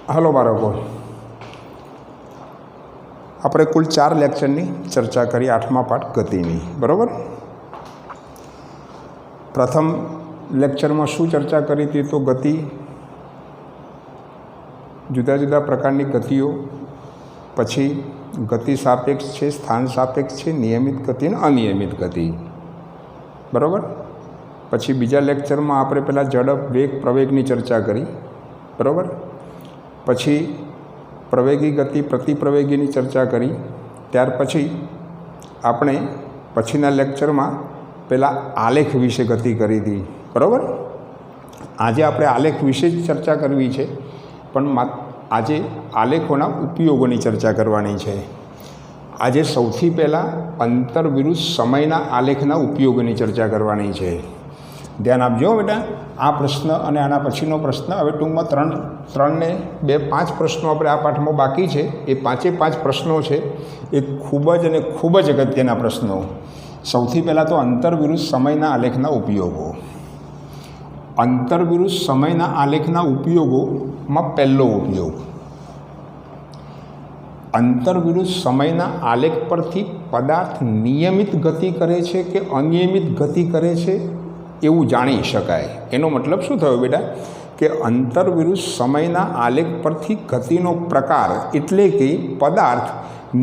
Hello બાળકો, આપણે કુલ 4 લેક્ચરની ચર્ચા કરી 8મા પાઠ ગતિની, બરાબર। પ્રથમ લેક્ચરમાં શું ચર્ચા કરી હતી? તો ગતિ, જુદા જુદા પ્રકારની ગતિઓ, પછી ગતિ સાપેક્ષ છે, સ્થાન સાપેક્ષ છે, નિયમિત ગતિ અને અનિયમિત ગતિ, બરાબર। પછી બીજા લેક્ચરમાં આપણે પહેલાં ઝડપ, વેગ, પ્રવેગની ચર્ચા કરી, બરાબર। પછી પ્રવેગી ગતિ, પ્રતિપ્રવેગીની ચર્ચા કરી। ત્યાર પછી આપણે પછીના લેક્ચરમાં પહેલાં આલેખ વિશે ગતિ કરી હતી, બરાબર। આજે આપણે આલેખ વિશે જ ચર્ચા કરવી છે, પણ આજે આલેખોના ઉપયોગોની ચર્ચા કરવાની છે। આજે સૌથી પહેલાં અંતર વિરુદ્ધ સમયના આલેખના ઉપયોગોની ચર્ચા કરવાની છે। ધ્યાન આપજો બેટા। આ પ્રશ્ન અને આના પછીનો પ્રશ્ન, હવે ટૂંકમાં 3 ને 2 5 પ્રશ્નો આપણે આ પાઠમાં બાકી છે। એ 5 પ્રશ્નો છે એ ખૂબ જ અગત્યના પ્રશ્નો। સૌથી પહેલાં તો અંતર વિરુદ્ધ સમયના આલેખના ઉપયોગો। અંતર વિરુદ્ધ સમયના આલેખના ઉપયોગોમાં પહેલો ઉપયોગ, અંતર વિરુદ્ધ સમયના આલેખ પરથી પદાર્થ નિયમિત ગતિ કરે છે કે અનિયમિત ગતિ કરે છે એવું જાણી શકાય। એનો મતલબ શું થયો બેટા? કે અંતર વિરુદ્ધ સમયના આલેખ પરથી ગતિનો પ્રકાર, એટલે કે પદાર્થ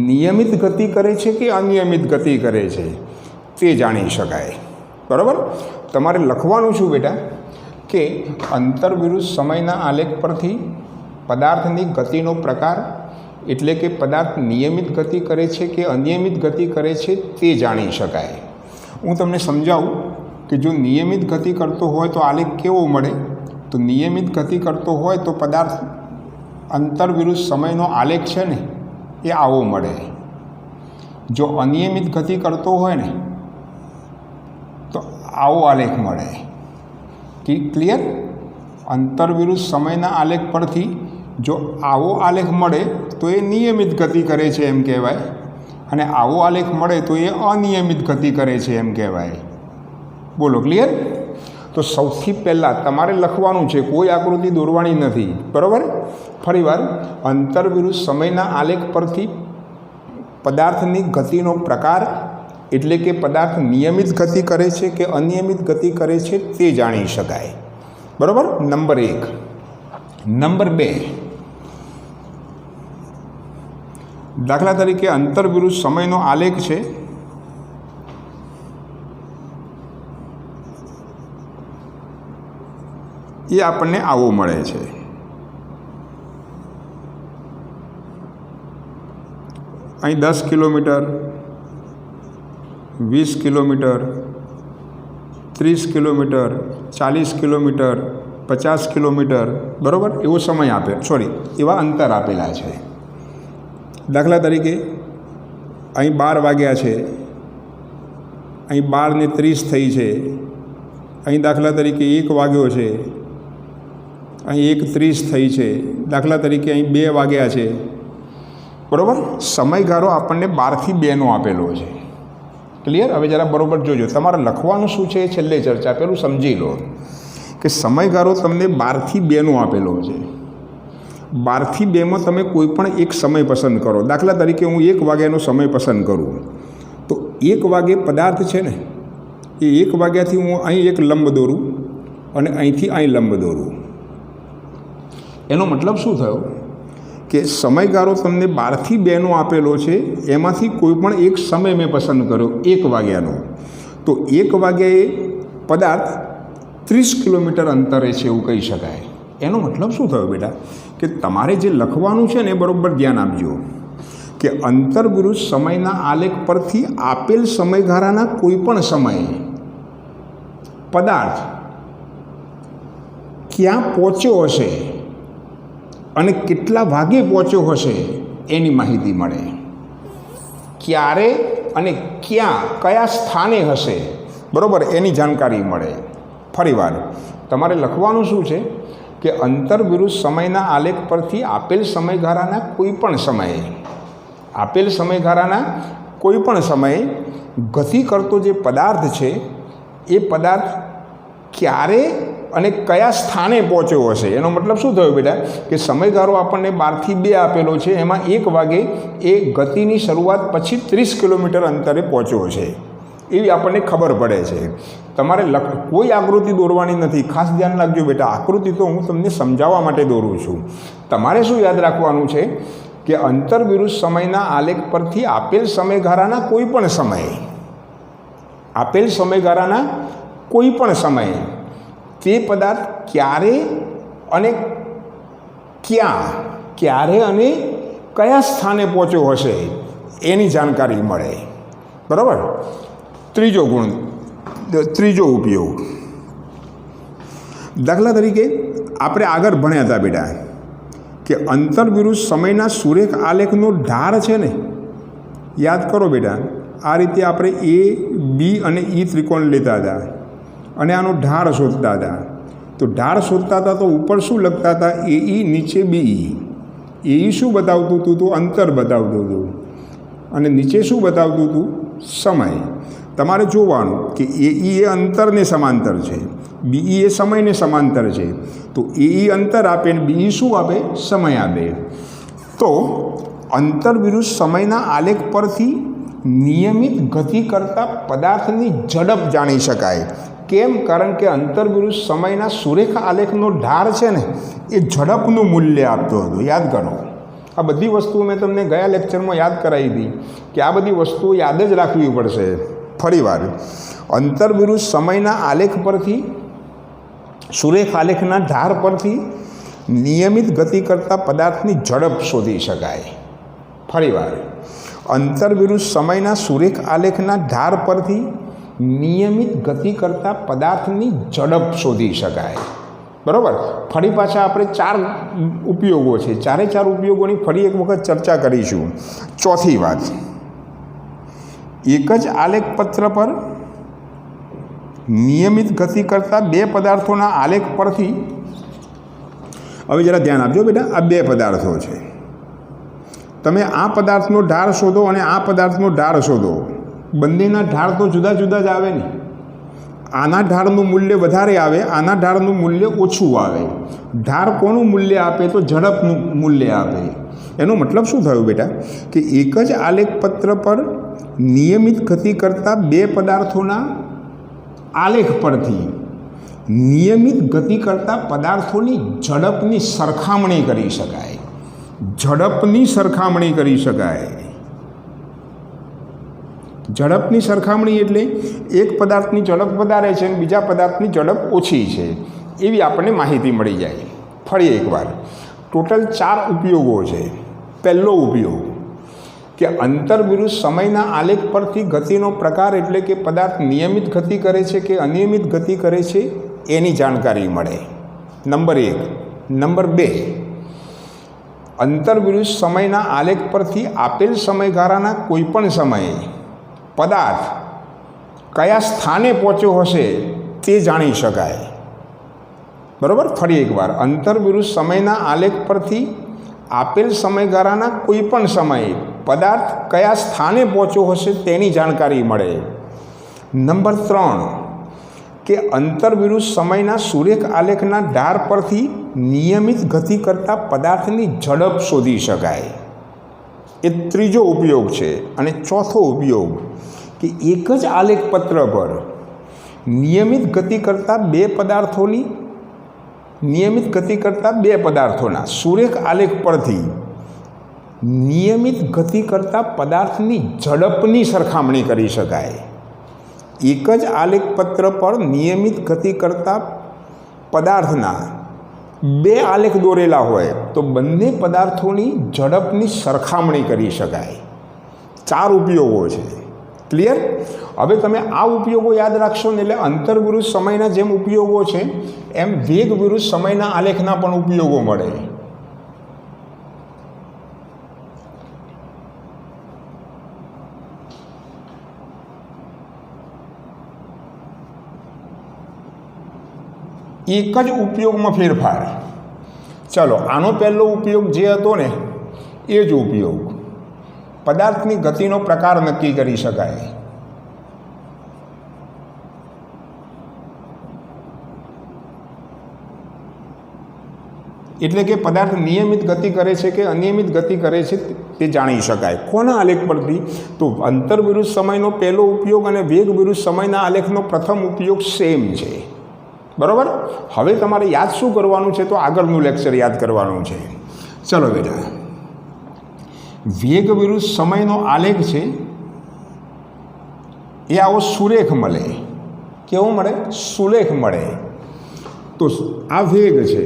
નિયમિત ગતિ કરે છે કે અનિયમિત ગતિ કરે છે તે જાણી શકાય, બરાબર। તમારે લખવાનું શું બેટા? કે અંતર વિરુદ્ધ સમયના આલેખ પરથી પદાર્થની ગતિનો પ્રકાર, એટલે કે પદાર્થ નિયમિત ગતિ કરે છે કે અનિયમિત ગતિ કરે છે તે જાણી શકાય। હું તમને સમજાવું કે જો નિયમિત ગતિ કરતો હોય તો આલેખ કેવો મળે? તો નિયમિત ગતિ કરતો હોય તો પદાર્થ અંતર વિરુદ્ધ સમયનો આલેખ છે ને એ આવો મળે। જો અનિયમિત ગતિ કરતો હોય ને તો આવો આલેખ મળે। ક્લિયર? અંતર વિરુદ્ધ સમયના આલેખ પરથી જો આવો આલેખ મળે તો એ નિયમિત ગતિ કરે છે એમ કહેવાય, અને આવો આલેખ મળે તો એ અનિયમિત ગતિ કરે છે એમ કહેવાય। બોલો, ક્લિયર? તો સૌથી પહેલાં તમારે લખવાનું છે, કોઈ આકૃતિ દોરવાની નથી, બરાબર। ફરીવાર, અંતર વિરુદ્ધ સમયના આલેખ પરથી પદાર્થની ગતિનો પ્રકાર, એટલે કે પદાર્થ નિયમિત ગતિ કરે છે કે અનિયમિત ગતિ કરે છે તે જાણી શકાય, બરાબર। નંબર 1। નંબર 2, દાખલા તરીકે અંતર વિરુદ્ધ સમયનો આલેખ છે, એ આપણને આવો મળે છે। અહીં 10 kilometre, 20 kilometre, 30 kilometre, 40 kilometre, 50 kilometre, બરાબર, એવો સમય એવા અંતર આપેલા છે। દાખલા તરીકે અહીં 12 વાગ્યા છે, અહીં 12:30 થઈ છે, અહીં દાખલા તરીકે 1 વાગ્યો છે, અહીં 1:30 થઈ છે, દાખલા તરીકે અહીં 2 વાગ્યા છે, બરાબર। સમયગાળો આપણને 12 થી 2નો આપેલો છે। ક્લિયર? હવે જરા બરાબર જોજો, તમારે લખવાનું શું છે એ છેલ્લે ચર્ચા, પેલું સમજી લો કે સમયગાળો તમને 12 થી 2નો આપેલો છે। 12 થી 2માં તમે કોઈ પણ એક સમય પસંદ કરો। દાખલા તરીકે હું 1 વાગ્યાનો સમય પસંદ કરું તો 1 વાગે પદાર્થ છે ને એ 1 વાગ્યાથી હું અહીં એક લંબ દોરું અને અહીંથી અહીં લંબ દોરું। એનો મતલબ શું થયો? કે સમયગાળો તમને 12 થી 2નો આપેલો છે, એમાંથી કોઈ પણ એક સમય મેં પસંદ કર્યો 1 વાગ્યાનો, તો 1 વાગ્યાએ પદાર્થ 30 કિલોમીટર અંતરે છે એવું કહી શકાય। એનો મતલબ શું થયો બેટા? કે તમારે જે લખવાનું છે ને એ બરાબર ધ્યાન આપજો કે અંતર વિરુદ્ધ સમયના આલેખ પરથી આપેલ સમયગાળાના કોઈ પણ સમયે પદાર્થ ક્યાં પહોંચ્યો હશે અને કેટલા વાગે પહોંચ્યો હશે એની માહિતી મળે। ક્યારે અને કયા સ્થાને હશે, બરાબર, એની જાણકારી મળે। ફરીવાર તમારે લખવાનું શું છે? કે અંતર વિરુદ્ધ સમયના આલેખ પરથી આપેલ સમયગાળાના કોઈ પણ સમયે ગતિ કરતો જે પદાર્થ છે એ પદાર્થ ક્યારે અને કયા સ્થાને પહોંચ્યો હશે. એનો મતલબ શું થયો બેટા કે સમયગાળો આપણને 12 થી 2 આપેલો છે, એમાં 1 વાગે એ ગતિની શરૂઆત પછી 30 કિલોમીટર અંતરે પહોંચ્યો છે એવી આપણને ખબર પડે છે. તમારે કોઈ આકૃતિ દોરવાની નથી, ખાસ ધ્યાન રાખજો બેટા. આકૃતિ તો હું તમને સમજાવવા માટે દોરું છું. તમારે શું યાદ રાખવાનું છે કે અંતરવિરુદ્ધ સમયના આલેખ પરથી આપેલ સમયગાળાના કોઈ પણ સમયે, આપેલ સમયગાળાના કોઈ પણ સમયે તે પદાર્થ ક્યારે અને કયા સ્થાને પહોંચ્યો હશે એની જાણકારી મળે. બરાબર. ત્રીજો ઉપયોગ, દાખલા તરીકે આપણે આગળ ભણ્યા હતા બેટા કે અંતરવિરુદ્ધ સમયના સુરેખ આલેખનો ઢાળ છે ને, યાદ કરો બેટા. આ રીતે આપણે એ, બી અને ઈ ત્રિકોણ લેતા હતા અને આનો ઢાળ શોધતા હતા. તો ઢાળ શોધતા હતા તો ઉપર શું લખતા હતા? એઈ, નીચે બીઈ. એઈ શું બતાવતું હતું? તો અંતર બતાવતું હતું. અને નીચે શું બતાવતું હતું? સમય. તમારે જોવાનું કે એઈ એ અંતરને સમાંતર છે, બીઈ એ સમયને સમાંતર છે. તો એઈ અંતર આપે ને બીઈ શું આપે? સમય આપે. તો અંતરવિરુદ્ધ સમયના આલેખ પરથી નિયમિત ગતિ કરતા પદાર્થની ઝડપ જાણી શકાય. કેમ? કારણ કે અંતરવિરુદ્ધ સમયના સુરેખ આલેખનો ઢાળ છે ને એ ઝડપનું મૂલ્ય આપતો હતો. યાદ કરો, આ બધી વસ્તુઓ મેં તમને ગયા લેક્ચરમાં યાદ કરાવી હતી કે આ બધી વસ્તુઓ યાદ જ રાખવી પડશે. ફરીવાર, અંતરવિરુદ્ધ સમયના આલેખ પરથી, સુરેખ આલેખના ઢાળ પરથી નિયમિત ગતિ કરતા પદાર્થની ઝડપ શોધી શકાય. ફરીવાર, અંતરવિરુદ્ધ સમયના સુરેખ આલેખના ઢાળ પરથી નિયમિત ગતિ કરતા પદાર્થની ઝડપ શોધી શકાય. બરાબર. ફરી પાછા આપણે 4 ઉપયોગો છે, 4 ઉપયોગોની ફરી એક વખત ચર્ચા કરીશું. ચોથી વાત, એક જ આલેખ પત્ર પર નિયમિત ગતિ કરતા 2 પદાર્થોના આલેખ પરથી, હવે જરા ધ્યાન આપજો બેટા. આ 2 પદાર્થો છે, તમે આ પદાર્થનો ઢાળ શોધો અને આ પદાર્થનો ઢાળ શોધો. બંનેના ઢાળ તો જુદા જુદા જ આવે ને. આના ઢાળનું મૂલ્ય વધારે આવે, આના ઢાળનું મૂલ્ય ઓછું આવે. ઢાળ કોનું મૂલ્ય આપે? તો ઝડપનું મૂલ્ય આપે. એનો મતલબ શું થયો બેટા કે એક જ આલેખ પત્ર પર નિયમિત ગતિ કરતા 2 પદાર્થોના આલેખ પરથી નિયમિત ગતિ કરતા પદાર્થોની ઝડપની સરખામણી કરી શકાય. ઝડપની સરખામણી કરી શકાય. ઝડપની સરખામણી એટલે એક પદાર્થની ઝડપ વધારે છે અને બીજા પદાર્થની ઝડપ ઓછી છે એવી આપણને માહિતી મળી જાય. ફરી એકવાર, ટોટલ 4 ઉપયોગો છે. પહેલો ઉપયોગ કે અંતરવિરુદ્ધ સમયના આલેખ પરથી ગતિનો પ્રકાર એટલે કે પદાર્થ નિયમિત ગતિ કરે છે કે અનિયમિત ગતિ કરે છે એની જાણકારી મળે. નંબર 1. નંબર 2, અંતરવિરુદ્ધ સમયના આલેખ પરથી આપેલ સમયગાળાના કોઈપણ સમયે પદાર્થ કયા સ્થાને પહોંચ્યો હશે તે જાણી શકાય. બરાબર. ફરી એકવાર, અંતરવિરુદ્ધ સમયના આલેખ પરથી આપેલ સમયગાળાના કોઈપણ સમયે પદાર્થ કયા સ્થાને પહોંચ્યો હશે તેની જાણકારી મળે. નંબર 3 કે અંતરવિરુદ્ધ સમયના સુરેખ આલેખના ઢાળ પરથી નિયમિત ગતિ કરતા પદાર્થની ઝડપ શોધી શકાય. એ ત્રીજો ઉપયોગ છે. અને ચોથો ઉપયોગ કે એક જ આલેખ પત્ર પર નિયમિત ગતિ કરતા 2 પદાર્થોના સુરેખ આલેખ પરથી નિયમિત ગતિ કરતા પદાર્થની ઝડપની સરખામણી કરી શકાય. એક જ આલેખ પત્ર પર નિયમિત ગતિ કરતા પદાર્થના 2 આલેખ દોરેલા હોય તો બંને પદાર્થોની ઝડપની સરખામણી કરી શકાય. 4 ઉપયોગો છે. ક્લિયર? હવે તમે આ ઉપયોગો યાદ રાખશો ને એટલે અંતરવિરુદ્ધ સમયના જેમ ઉપયોગો છે એમ વેગ વિરુદ્ધ સમયના આલેખના પણ ઉપયોગો મળે. એક જ ઉપયોગમાં ફેરફાર. ચલો, આનો પહેલો ઉપયોગ જે હતો ને એ જ ઉપયોગ, પદાર્થની ગતિનો પ્રકાર નક્કી કરી શકાય. હવે 2 પદાર્થો એટલે કે પદાર્થ નિયમિત ગતિ કરે છે કે અનિયમિત ગતિ કરે છે તે જાણી શકાય. કોના આલેખ પરથી? તો અંતર વિરુદ્ધ સમયનો પહેલો ઉપયોગ અને વેગ વિરુદ્ધ સમયના આલેખનો પ્રથમ ઉપયોગ સેમ છે. બરાબર. હવે તમારે યાદ શું કરવાનું છે? તો આગળનું લેક્ચર યાદ કરવાનું છે. ચલો બેટા, વેગ વિરુદ્ધ સમયનો આલેખ છે એ આવો સુરેખ મળે. કેવો મળે? સુરેખ મળે. તો આ વેગ છે,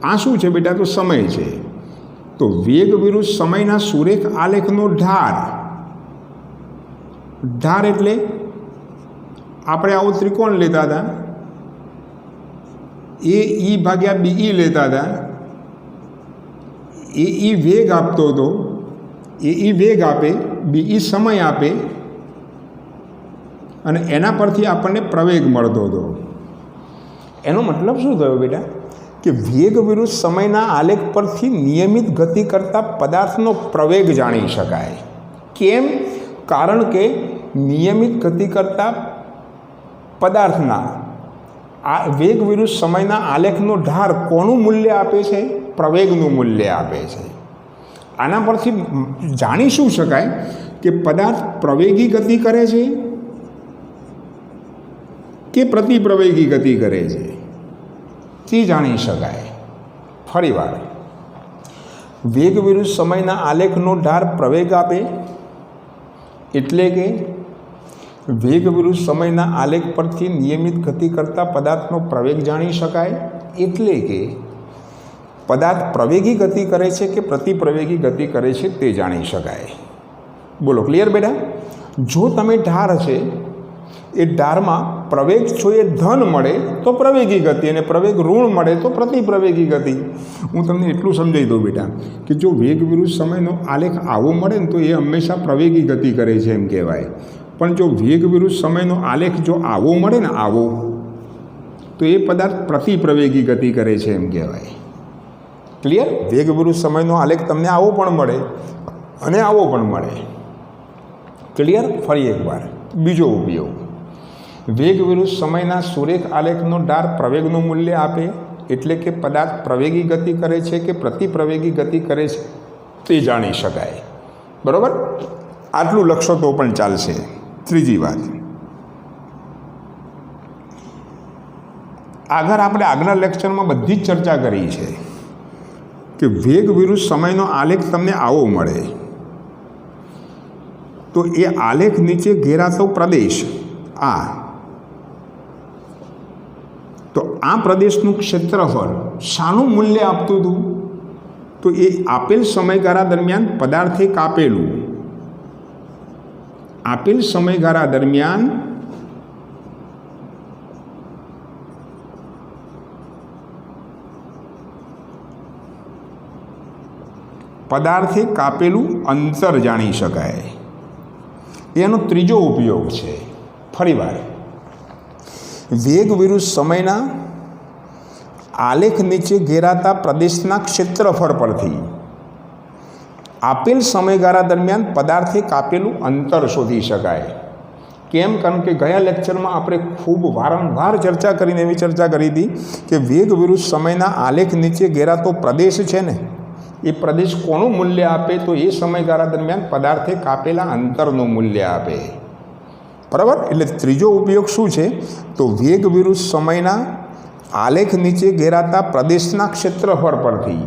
આ શું છે બેટા? તો સમય છે. તો વેગ વિરુદ્ધ સમયના સુરેખ આલેખનો ઢાર. ઢાર એટલે આપણે આવો ત્રિકોણ લેતા હતા, એ ઈ ભાગ્યા બીઈ લેતા હતા, એ ઈ વેગ આપતો હતો, એ ઈ વેગ આપે, બીઈ સમય આપે અને એના પરથી આપણને પ્રવેગ મળતો હતો. એનો મતલબ શું થયો બેટા? કે વેગ વિરુદ્ધ સમયના આલેખ પરથી નિયમિત ગતિ કરતા પદાર્થનો પ્રવેગ જાણી શકાય. કેમ? કારણ કે નિયમિત ગતિ કરતા પદાર્થના આ વેગ વિરુદ્ધ સમયના આલેખનો ઢાર કોનું મૂલ્ય આપે છે? પ્રવેગનું મૂલ્ય આપે છે. આના પરથી જાણી શું શકાય કે પદાર્થ પ્રવેગી ગતિ કરે છે કે પ્રતિપ્રવેગી ગતિ કરે છે તે જાણી શકાય. ફરીવાર, વેગ વિરુદ્ધ સમયના આલેખનો ઢાર પ્રવેગ આપે એટલે કે વેગ વિરુદ્ધ સમયના આલેખ પરથી નિયમિત ગતિ કરતા પદાર્થનો પ્રવેગ જાણી શકાય. એટલે કે પદાર્થ પ્રવેગી ગતિ કરે છે કે પ્રતિપ્રવેગી ગતિ કરે છે તે જાણી શકાય. બોલો, ક્લિયર બેટા? જો તમે ઢાર છે એ ઢારમાં પ્રવેગ જો એ ધન મળે તો પ્રવેગી ગતિ અને પ્રવેગ ઋણ મળે તો પ્રતિપ્રવેગી ગતિ. હું તમને એટલું સમજાવી દઉં બેટા કે જો વેગ વિરુદ્ધ સમયનો આલેખ આવો મળે ને તો એ હંમેશા પ્રવેગી ગતિ કરે છે એમ કહેવાય. પણ જો વેગ વિરુદ્ધ સમયનો આલેખ જો આવો મળે ને આવો, તો એ પદાર્થ પ્રતિપ્રવેગી ગતિ કરે છે એમ કહેવાય. ક્લિયર? વેગ વિરુદ્ધ સમયનો આલેખ તમને આવો પણ મળે અને આવો પણ મળે. ક્લિયર? ફરી એકવાર બીજો ઉપયોગ, વેગ વિરુદ્ધ સમયના સુરેખ આલેખનો ઢાર પ્રવેગનું મૂલ્ય આપે એટલે કે પદાર્થ પ્રવેગી ગતિ કરે છે કે પ્રતિપ્રવેગી ગતિ કરે છે તે જાણી શકાય. બરાબર? આટલું લખશો તો પણ ચાલશે. ત્રીજી વાત, આગળ આપણે આગલા લેક્ચરમાં બધી જ ચર્ચા કરી છે કે વેગ વિરુદ્ધ સમયનો આલેખ તમને આવો મળે તો એ આલેખ નીચે ઘેરાતો પ્રદેશ તો આ પ્રદેશનું ક્ષેત્રફળ શાનું મૂલ્ય આપતું હતું? તો એ આપેલ સમયગાળા દરમિયાન પદાર્થે કાપેલું, આપેલ સમયગાળા દરમિયાન પદાર્થે કાપેલું અંતર જાણી શકાય. એનો ત્રીજો ઉપયોગ છે. ફરીવાર, વેગ વિરુદ્ધ સમયના આલેખ નીચે ઘેરાતા પ્રદેશના ક્ષેત્રફળ પરથી આપેલ સમયગાળા દરમિયાન પદાર્થે કાપેલું અંતર શોધી શકાય. કેમ? કારણ કે ગયા લેક્ચરમાં આપણે ખૂબ વારંવાર ચર્ચા કરીને એવી ચર્ચા કરી હતી કે વેગ વિરુદ્ધ સમયના આલેખ નીચે ઘેરાતો પ્રદેશ છે ને, એ પ્રદેશ કોનું મૂલ્ય આપે? તો એ સમયગાળા દરમિયાન પદાર્થે કાપેલા અંતરનું મૂલ્ય આપે. બરાબર? એટલે ત્રીજો ઉપયોગ શું છે? તો વેગ વિરુદ્ધ સમયના આલેખ નીચે ઘેરાતા પ્રદેશના ક્ષેત્રફળ પરથી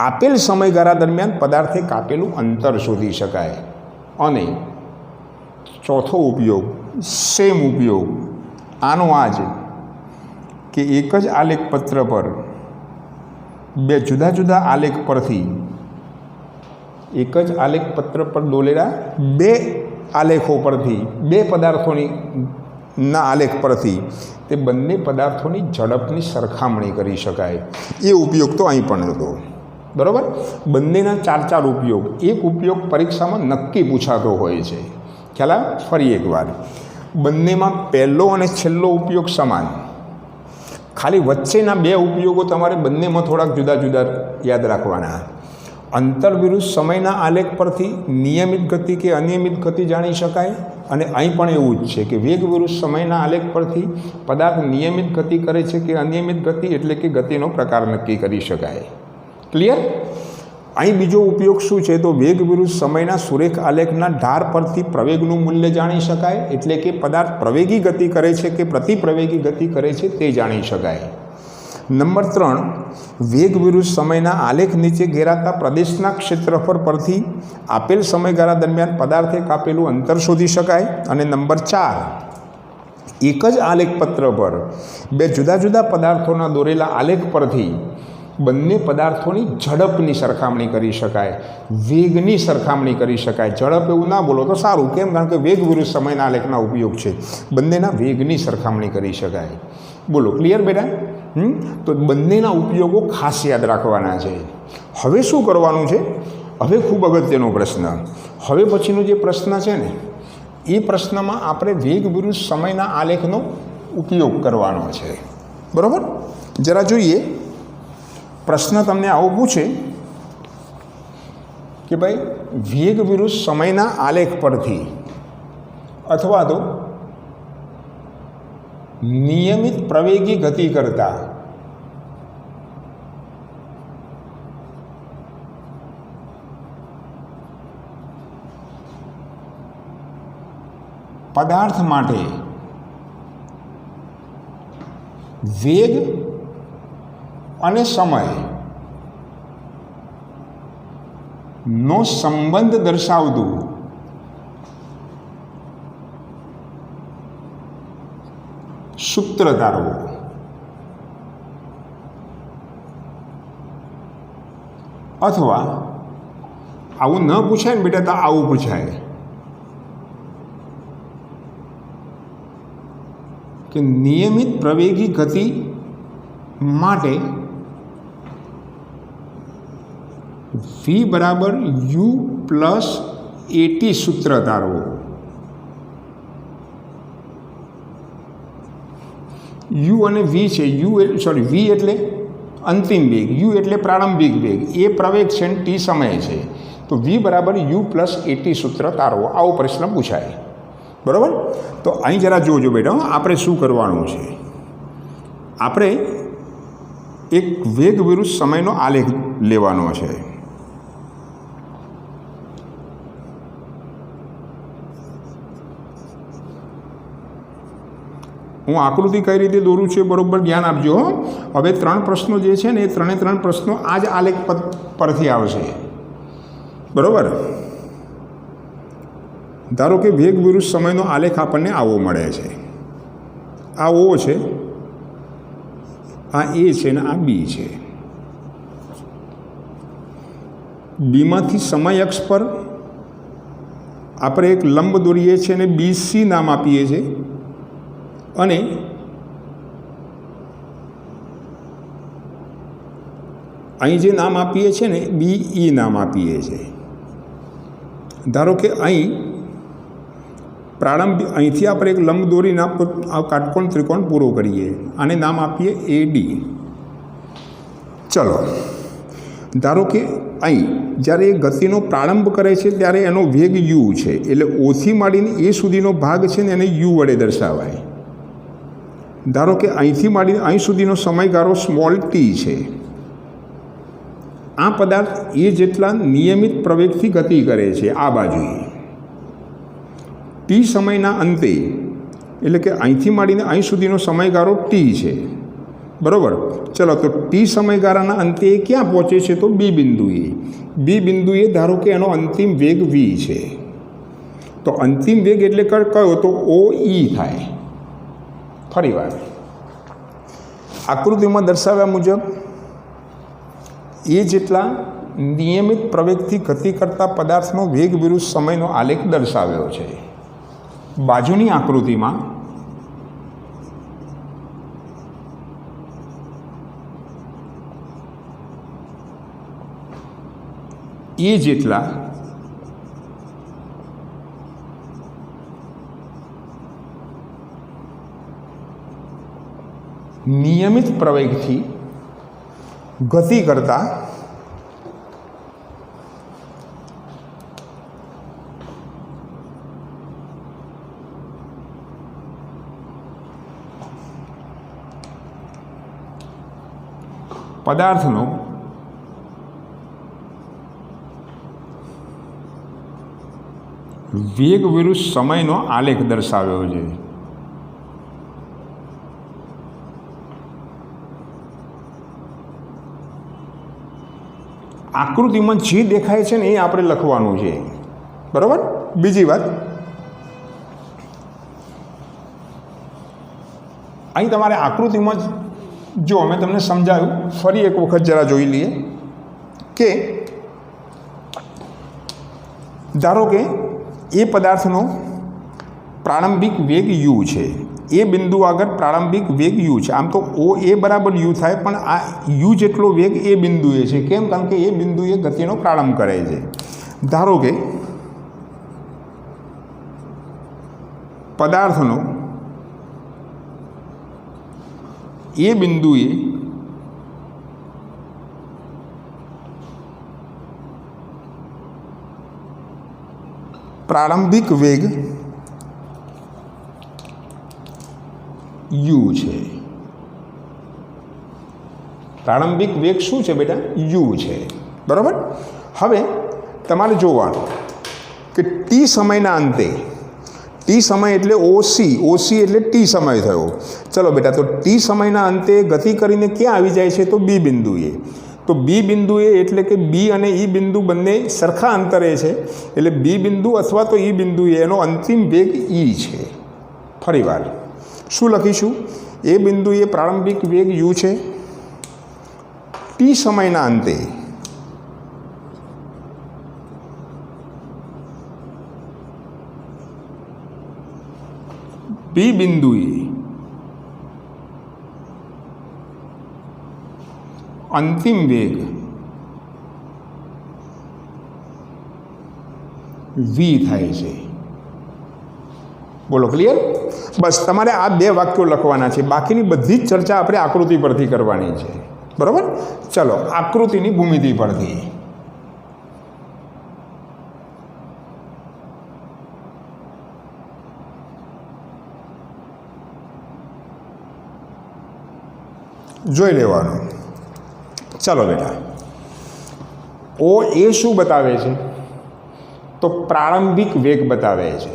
આપેલ સમયગાળા દરમિયાન પદાર્થે કાપેલું અંતર શોધી શકાય. અને ચોથો ઉપયોગ, સેમ ઉપયોગ, આનો આ જ કે એક જ આલેખ પત્ર પર બે જુદા જુદા આલેખ પરથી, એક જ આલેખ પત્ર પર દોરેલા બે આલેખો પરથી, બે પદાર્થોની ના આલેખ પરથી તે બંને પદાર્થોની ઝડપની સરખામણી કરી શકાય. એ ઉપયોગ તો અહીં પણ હતો. બરાબર? બંનેના ચાર ચાર ઉપયોગ. એક ઉપયોગ પરીક્ષામાં નક્કી પૂછાતો હોય છે. ખ્યાલ આવે? ફરી એકવાર, બંનેમાં પહેલો અને છેલ્લો ઉપયોગ સમાન, ખાલી વચ્ચેના બે ઉપયોગો તમારે બંનેમાં થોડાક જુદા જુદા યાદ રાખવાના. અંતર વિરુદ્ધ સમયના આલેખ પરથી નિયમિત ગતિ કે અનિયમિત ગતિ જાણી શકાય અને અહીં પણ એવું જ છે કે વેગ વિરુદ્ધ સમયના આલેખ પરથી પદાર્થ નિયમિત ગતિ કરે છે કે અનિયમિત ગતિ એટલે કે ગતિનો પ્રકાર નક્કી કરી શકાય. ક્લિયર? અહીં બીજો ઉપયોગ શું છે તો વેગ વિરુદ્ધ સમયના સુરેખ આલેખના ઢાર પરથી પ્રવેગનું મૂલ્ય જાણી શકાય એટલે કે પદાર્થ પ્રવેગી ગતિ કરે છે કે પ્રતિપ્રવેગી ગતિ કરે છે તે જાણી શકાય. નંબર 3, વેગ વિરુદ્ધ સમયના આલેખ નીચે ઘેરાતા પ્રદેશના ક્ષેત્રફળ પરથી આપેલ સમયગાળા દરમિયાન પદાર્થે કાપેલું અંતર શોધી શકાય. અને નંબર 4, એક જ આલેખપત્ર પર બે જુદા જુદા પદાર્થોના દોરેલા આલેખ પરથી બંને પદાર્થોની ઝડપની સરખામણી કરી શકાય, વેગની સરખામણી કરી શકાય. ઝડપ એવું ના બોલો તો સારું, કેમ? કારણ કે વેગ વિરુદ્ધ સમયના આલેખના ઉપયોગ છે. બંનેના વેગની સરખામણી કરી શકાય. બોલો, ક્લિયર બેટા? તો બંનેના ઉપયોગો ખાસ યાદ રાખવાના છે. હવે શું કરવાનું છે? હવે ખૂબ અગત્યનો પ્રશ્ન. હવે પછીનો જે પ્રશ્ન છે ને એ પ્રશ્નમાં આપણે વેગ વિરુદ્ધ સમયના આલેખનો ઉપયોગ કરવાનો છે. બરાબર? જરા જોઈએ. પ્રશ્ન તમને આવો પૂછે કે ભાઈ વેગ વિરુદ્ધ સમયના આલેખ પરથી અથવા તો નિયમિત પ્રવેગી ગતિ કરતા પદાર્થ માટે વેગ અને સમય નો સંબંધ દર્શાવતું સૂત્ર ધારવો. અથવા આવું ન પૂછાય ને બેટા તો આવું પૂછાય કે નિયમિત પ્રવેગી ગતિ માટે v બરાબર u પ્લસ at સૂત્ર ધારવો. u અને v છે. v એટલે અંતિમ વેગ, u એટલે પ્રારંભિક વેગ, એ પ્રવેગ છે ને t સમય છે. તો v બરાબર u પ્લસ at સૂત્ર તારવો, આવો પ્રશ્ન પૂછાય. બરાબર? તો અહીં જરા જોજો બેટા, આપણે શું કરવાનું છે. આપણે એક વેગ વિરુદ્ધ સમયનો આલેખ લેવાનો છે. હું આકૃતિ કઈ રીતે દોરું છું બરાબર ધ્યાન આપજો. હવે 3 પ્રશ્નો જે છે ને એ 3 પ્રશ્નો આ જ આલેખ પરથી આવશે. બરાબર? ધારો કે વેગ વિરુદ્ધ સમયનો આલેખ આપણને આવો મળે છે. આ ઓ છે, આ એ છે ને આ બી છે. બીમાંથી સમય અક્ષ પર આપણે એક લંબ દોરીએ છીએ અને BC નામ આપીએ છીએ અને અહીં જે નામ આપીએ છીએ ને BE નામ આપીએ છીએ. ધારો કે અહીં અહીંથી આપણે એક લંબ દોરીને આ કાટકોણ ત્રિકોણ પૂરો કરીએ. આને નામ આપીએ AD. ચલો, ધારો કે અહીં જ્યારે એ ગતિનો પ્રારંભ કરે છે ત્યારે એનો વેગ u છે, એટલે ઓથી માંડીને એ સુધીનો ભાગ છે ને એને u વડે દર્શાવાય. ધારો કે અહીંથી માંડીને અહીં સુધીનો સમયગાળો સ્મોલ t છે. આ પદાર્થ એ જેટલા નિયમિત પ્રવેગથી ગતિ કરે છે આ બાજુએ t સમયના અંતે, એટલે કે અહીંથી માંડીને અહીં સુધીનો સમયગાળો t છે. બરાબર? ચલો, તો t સમયગાળાના અંતે એ ક્યાં પહોંચે છે તો b બિંદુએ. b બિંદુએ ધારો કે એનો અંતિમ વેગ v છે. તો અંતિમ વેગ એટલે કયો તો OE થાય. ફરી વાર આકૃતિમાં દર્શાવ્યા મુજબ એ જેટલા નિયમિત પ્રવેગથી ગતિ કરતા પદાર્થનો વેગ વિરુદ્ધ સમયનો આલેખ દર્શાવ્યો છે. બાજુની આકૃતિમાં એ જેટલા નિયમિત પ્રવેગથી ગતિ કરતા પદાર્થનો વેગ વિરુદ્ધ સમયનો આલેખ દર્શાવ્યો છે. આકૃતિમાં જે દેખાય છે ને એ આપણે લખવાનું છે. બરાબર. બીજી વાત, અહીં તમારે આકૃતિમાં જો અમે તમને સમજાવ્યું, ફરી એક વખત જરા જોઈ લઈએ કે ધારો કે એ પદાર્થનો પ્રારંભિક વેગ u છે. એ બિંદુ આગળ પ્રારંભિક વેગ u છે. આમ તો ઓ એ બરાબર u થાય, પણ આ u જેટલો વેગ એ બિંદુએ છે. કેમ? કારણ કે એ બિંદુએ ગતિનો પ્રારંભ કરે છે. ધારો કે પદાર્થનો એ બિંદુએ પ્રારંભિક વેગ u છે. પ્રારંભિક વેગ શું છે બેટા? u છે. બરાબર. હવે તમારે જોવાનું કે ટી સમયના અંતે, ટી સમય એટલે ઓસી એટલે ટી સમય થયો. ચલો બેટા, તો ટી સમયના અંતે ગતિ કરીને ક્યાં આવી જાય છે? તો બી બિંદુએ. તો બી બિંદુએ એટલે કે બી અને ઈ બિંદુ બંને સરખા અંતરે છે, એટલે બી બિંદુ અથવા તો ઈ બિંદુએ એનો અંતિમ વેગ ઈ છે. ફરીવાર શું લખીશું? એ બિંદુએ પ્રારંભિક વેગ u છે. ટી સમયના અંતે બી બિંદુએ અંતિમ વેગ v થાય છે. બોલો, ક્લિયર? બસ તમારે આ બે વાક્યો લખવાના છે. બાકીની બધી જ ચર્ચા આપણે આકૃતિ પરથી કરવાની છે. બરાબર. ચલો, આકૃતિની ભૂમિતિ પરથી જોઈ લેવાનું. ચાલો બેટા, ઓ એ શું બતાવે છે? તો પ્રારંભિક વેગ બતાવે છે.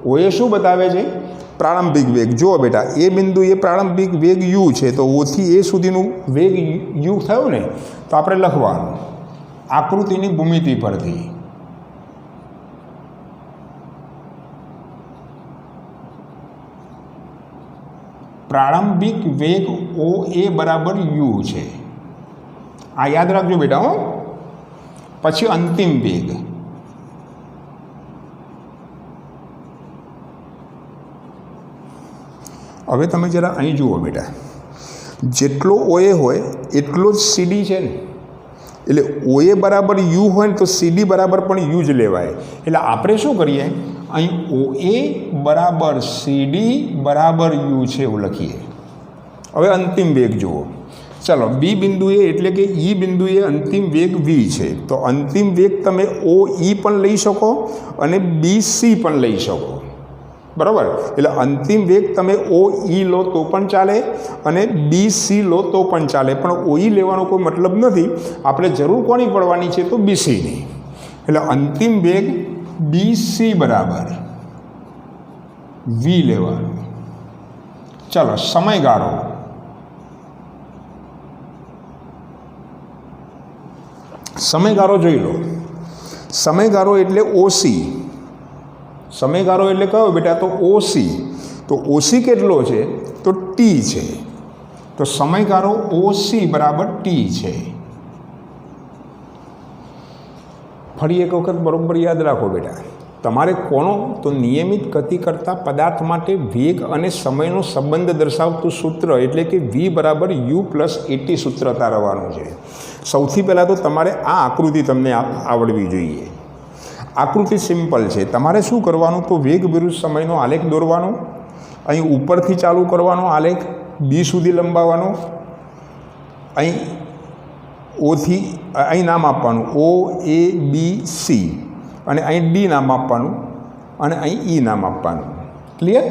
ઓ એ શું બતાવે છે? પ્રારંભિક વેગ. જુઓ બેટા, એ બિંદુ એ પ્રારંભિક વેગ u છે, તો ઓથી એ સુધીનું વેગ u થયો ને, તો આપણે લખવાનું આકૃતિની ભૂમિતિ પરથી પ્રારંભિક વેગ ઓ એ બરાબર u છે. આ યાદ રાખજો બેટા. હો, પછી અંતિમ વેગ. હવે તમે જરા અહીં જુઓ બેટા, જેટલો ઓએ હોય એટલો જ સીડી છે ને, એટલે ઓએ બરાબર યુ હોય ને તો સીડી બરાબર પણ યુ જ લેવાય. એટલે આપણે શું કરીએ, અહીં ઓએ બરાબર સીડી બરાબર યુ છે એવું લખીએ. હવે અંતિમ વેગ જુઓ. ચાલો, બી બિંદુએ એટલે કે ઈ બિંદુએ અંતિમ વેગ v છે, તો અંતિમ વેગ તમે ઓ ઈ પણ લઈ શકો અને બી સી પણ લઈ શકો. બરાબર. એટલે અંતિમ વેગ તમે ઓ ઈ લો તો પણ ચાલે અને બી સી લો તો પણ ચાલે, પણ ઓ ઈ લેવાનો કોઈ મતલબ નથી. આપણે જરૂર કોની પડવાની છે? તો બી સીની. એટલે અંતિમ વેગ બી સી બરાબર વી લેવાનો. ચાલો, સમયગાળો. સમયગાળો જોઈ લો. સમયગાળો એટલે ઓસી. સમયગાળો એટલે કયો બેટા? તો ઓસી. તો ઓસી કેટલો છે? તો ટી છે. તો સમયગાળો ઓસી બરાબર ટી છે. ફરી એક વખત બરોબર યાદ રાખો બેટા. તમારે કોનો? તો નિયમિત ગતિ કરતા પદાર્થ માટે વેગ અને સમયનો સંબંધ દર્શાવતું સૂત્ર એટલે કે v બરાબર u પ્લસ એટી સૂત્ર તારવવાનું છે. સૌથી પહેલાં તો તમારે આ આકૃતિ તમને આવડવી જોઈએ. આકૃતિ સિમ્પલ છે. તમારે શું કરવાનું? તો વેગ વિરુદ્ધ સમયનો આલેખ દોરવાનો. અહીં ઉપરથી ચાલુ કરવાનો આલેખ બી સુધી લંબાવવાનો. અહીં ઓથી અહીં નામ આપવાનું ઓ એ બી સી, અને અહીં ડી નામ આપવાનું અને અહીં ઈ નામ આપવાનું. ક્લિયર?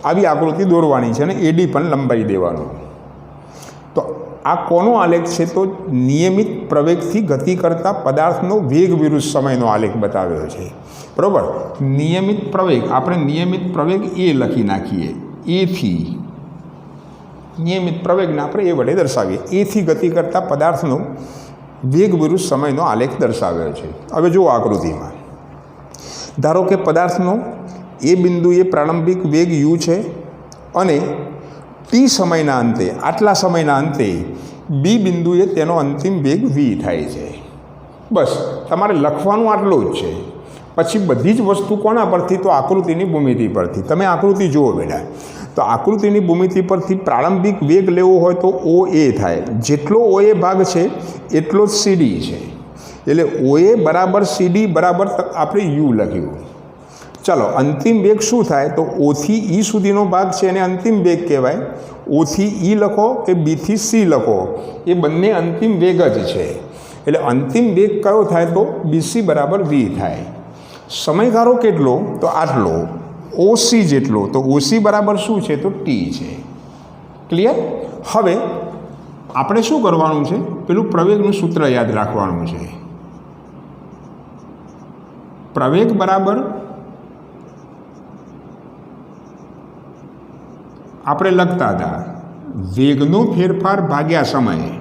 આવી આકૃતિ દોરવાની છે અને એડી પણ લંબાઈ દેવાનું. તો આ કોનો આલેખ છે? તો નિયમિત પ્રવેગથી ગતિ કરતા પદાર્થનો વેગ વિરુદ્ધ સમયનો આલેખ બતાવ્યો છે. બરાબર. નિયમિત પ્રવેગ, આપણે નિયમિત પ્રવેગ એ લખી નાખીએ. એથી નિયમિત પ્રવેગને આપણે એ વડે દર્શાવીએ. એથી ગતિ કરતા પદાર્થનો વેગ વિરુદ્ધ સમયનો આલેખ દર્શાવ્યો છે. હવે જુઓ આકૃતિમાં, ધારો કે પદાર્થનો એ બિંદુએ પ્રારંભિક વેગ u છે અને ટી સમયના અંતે, આટલા સમયના અંતે બી બિંદુએ તેનો અંતિમ વેગ v થાય છે. બસ તમારે લખવાનું આટલું જ છે. પછી બધી જ વસ્તુ કોના પરથી? તો આકૃતિની ભૂમિતિ પરથી. તમે આકૃતિ જુઓ બેટા, તો આકૃતિની ભૂમિતિ પરથી પ્રારંભિક વેગ લેવો હોય તો ઓ એ થાય. જેટલો ઓ એ ભાગ છે એટલો જ સીડી છે. એટલે ઓ એ બરાબર સીડી બરાબર આપણે યુ લખ્યું. ચાલો, અંતિમ વેગ શું થાય? તો ઓથી ઈ સુધીનો ભાગ છે એને અંતિમ વેગ કહેવાય. ઓથી ઈ લખો કે બીથી સી લખો, એ બંને અંતિમ વેગ જ છે. એટલે અંતિમ વેગ કયો થાય? તો બીસી બરાબર વી થાય. સમયગાળો કેટલો? તો આટલો. ઓસી જેટલો. તો ઓસી બરાબર શું છે? તો ટી છે. ક્લિયર? હવે આપણે શું કરવાનું છે? પેલું પ્રવેગનું સૂત્ર યાદ રાખવાનું છે. પ્રવેગ બરાબર આપણે લખતા હતા વેગનો ફેરફાર ભાગ્યા સમય.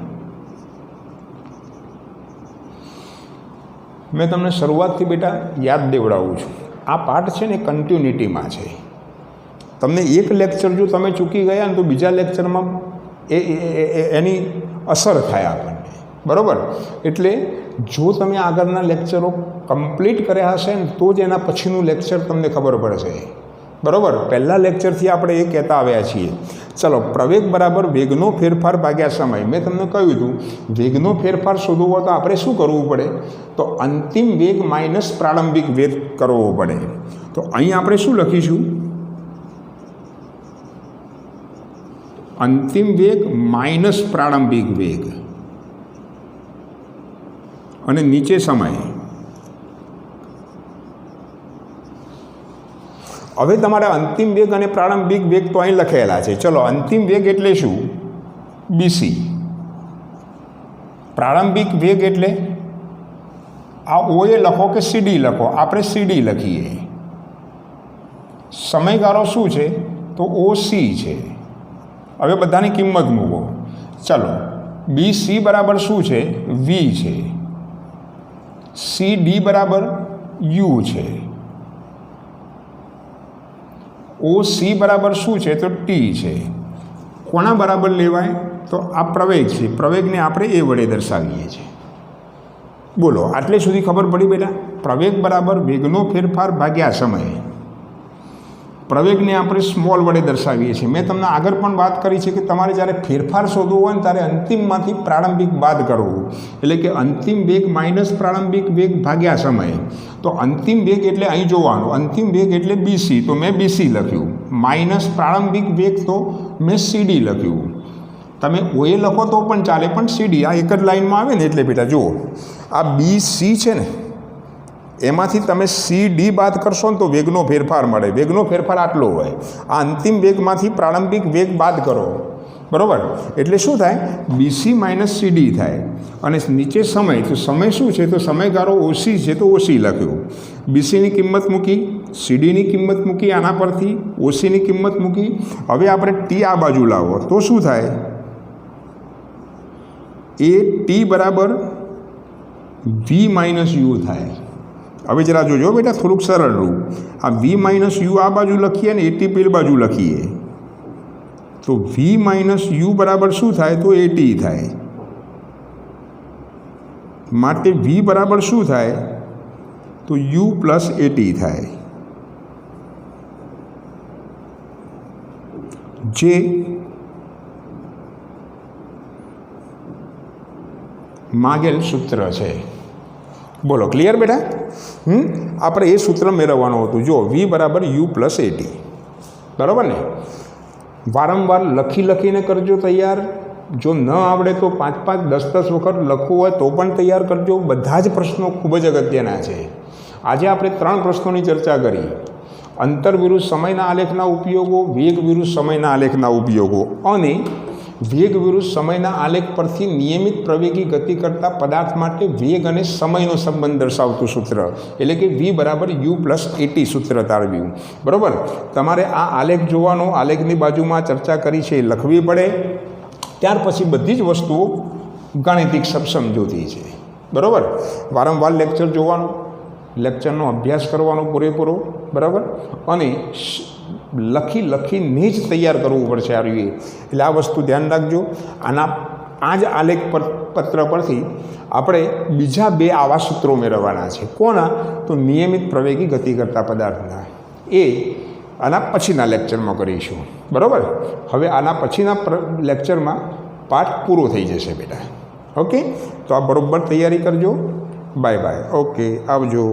મેં તમને શરૂઆતથી બેટા યાદ દેવડાવું છું. આ પાઠ છે ને કન્ટિન્યુટીમાં છે. તમને એક લેક્ચર જો તમે ચૂકી ગયા ને તો બીજા લેક્ચરમાં એની અસર થાય આપણને. બરાબર? એટલે જો તમે આગળના લેક્ચરો કમ્પ્લીટ કર્યા હશે ને તો જ એના પછીનું લેક્ચર તમને ખબર પડશે. બરાબર? પહેલાં લેક્ચરથી આપણે એ કહેતા આવ્યા છીએ. ચલો, પ્રવેગ બરાબર વેગનો ફેરફાર ભાગ્યા સમય. મેં તમને કહ્યું હતું વેગનો ફેરફાર શોધવો હોય તો આપણે શું કરવું પડે? તો અંતિમ વેગ માઇનસ પ્રારંભિક વેગ કરવો પડે. તો અહીં આપણે શું લખીશું? અંતિમ વેગ માઇનસ પ્રારંભિક વેગ અને નીચે સમય. હવે તમારા અંતિમ વેગ અને પ્રારંભિક વેગ તો અહીં લખેલા છે. ચલો, અંતિમ વેગ એટલે શું? બીસી. પ્રારંભિક વેગ એટલે આ ઓએ લખો કે સીડી લખો, આપણે સીડી લખીએ. સમયગાળો શું છે? તો ઓસી છે. હવે બધાની કિંમત મૂકો. ચલો, બીસી બરાબર શું છે? વી છે. સી ડી બરાબર યુ છે. ઓ સી બરાબર શું છે? તો ટી છે. કોના બરાબર લેવાય? તો આ પ્રવેગ છે. પ્રવેગને આપણે એ વડે દર્શાવીએ છીએ. બોલો, આટલે સુધી ખબર પડી બેટા? પ્રવેગ બરાબર વેગનો ફેરફાર ભાગ્યા સમય. પ્રવેગને આપણે સ્મોલ વડે દર્શાવીએ છીએ. મેં તમને આગળ પણ વાત કરી છે કે તમારે જ્યારે ફેરફાર શોધવો હોય ને ત્યારે અંતિમમાંથી પ્રારંભિક બાદ કરવું. એટલે કે અંતિમ વેગ માઇનસ પ્રારંભિક વેગ ભાગ્યા સમય. તો અંતિમ વેગ એટલે અહીં જોવાનું, અંતિમ વેગ એટલે બીસી, તો મેં બીસી લખ્યું. માઇનસ પ્રારંભિક વેગ તો મેં સીડી લખ્યું. તમે ઓએ લખો તો પણ ચાલે, પણ સીડી આ એક જ લાઇનમાં આવે ને એટલે બેટા જુઓ, આ બી સી છે ને એમાંથી તમે સી ડી બાદ કરશો ને તો વેગનો ફેરફાર મળે. વેગનો ફેરફાર આટલો હોય. આ અંતિમ વેગમાંથી પ્રારંભિક વેગ બાદ કરો. બરાબર? એટલે શું થાય? બીસી માઇનસ સીડી થાય. અને નીચે સમય, તો સમય શું છે? તો સમયગાળો ઓસી છે, તો ઓસી લખ્યું. બીસીની કિંમત મૂકી, સીડીની કિંમત મૂકી, આના પરથી ઓસીની કિંમત મૂકી. હવે આપણે ટી આ બાજુ લાવો તો શું થાય? એ ટી બરાબર વી માઇનસ યુ થાય. હવે જરા જોજો બેટા, થોડુંક સરળ રૂપ. આ વી માઇનસ યુ આ બાજુ લખીએ ને એટી પેલી બાજુ લખીએ તો વી માઇનસ યુ બરાબર શું થાય? તો એટી થાય. માટે વી બરાબર શું થાય? તો યુ પ્લસ એટી થાય. જે માગેલ સૂત્ર છે. બોલો, ક્લિયર બેટા? આપણે એ સૂત્ર મેળવવાનું હતું. જો વી બરાબર યુ પ્લસ એટી. બરાબર ને? વારંવાર લખીને કરજો તૈયાર. જો ન આવડે તો 5-5, 10-10 વખત લખવું હોય તો પણ તૈયાર કરજો. બધા જ પ્રશ્નો ખૂબ જ અગત્યના છે. આજે આપણે 3 પ્રશ્નોની ચર્ચા કરી. અંતર વિરુદ્ધ સમયના આલેખના ઉપયોગો, વેગ વિરુદ્ધ સમયના આલેખના ઉપયોગો અને વેગ વિરુદ્ધ સમયના આલેખ પરથી નિયમિત પ્રવેગી ગતિ કરતા પદાર્થ માટે વેગ અને સમયનો સંબંધ દર્શાવતું સૂત્ર, એટલે કે v બરાબર u પ્લસ at સૂત્ર તારવ્યું. બરાબર. તમારે આ આલેખ જોવાનો, આલેખની બાજુમાં ચર્ચા કરી છે એ લખવી પડે. ત્યાર પછી બધી જ વસ્તુઓ ગાણિતિક સમજૂતી છે. બરાબર. વારંવાર લેક્ચર જોવાનું, લેક્ચરનો અભ્યાસ કરવાનો પૂરેપૂરો. બરાબર. અને લખીને જ તૈયાર કરવું પડશે આ રીતે. એટલે આ વસ્તુ ધ્યાન રાખજો. આ જ આલેખ પત્ર પરથી આપણે બીજા 2 આવા સૂત્રો મેળવવાના છે. કોના? તો નિયમિત પ્રવેગી ગતિ કરતા પદાર્થના. એ આના પછીના લેક્ચરમાં કરીશું. બરાબર. હવે આના પછીના લેક્ચરમાં પાઠ પૂરો થઈ જશે બેટા. ઓકે. તો આ બરાબર તૈયારી કરજો. Bye bye. ઓકે. આવજો.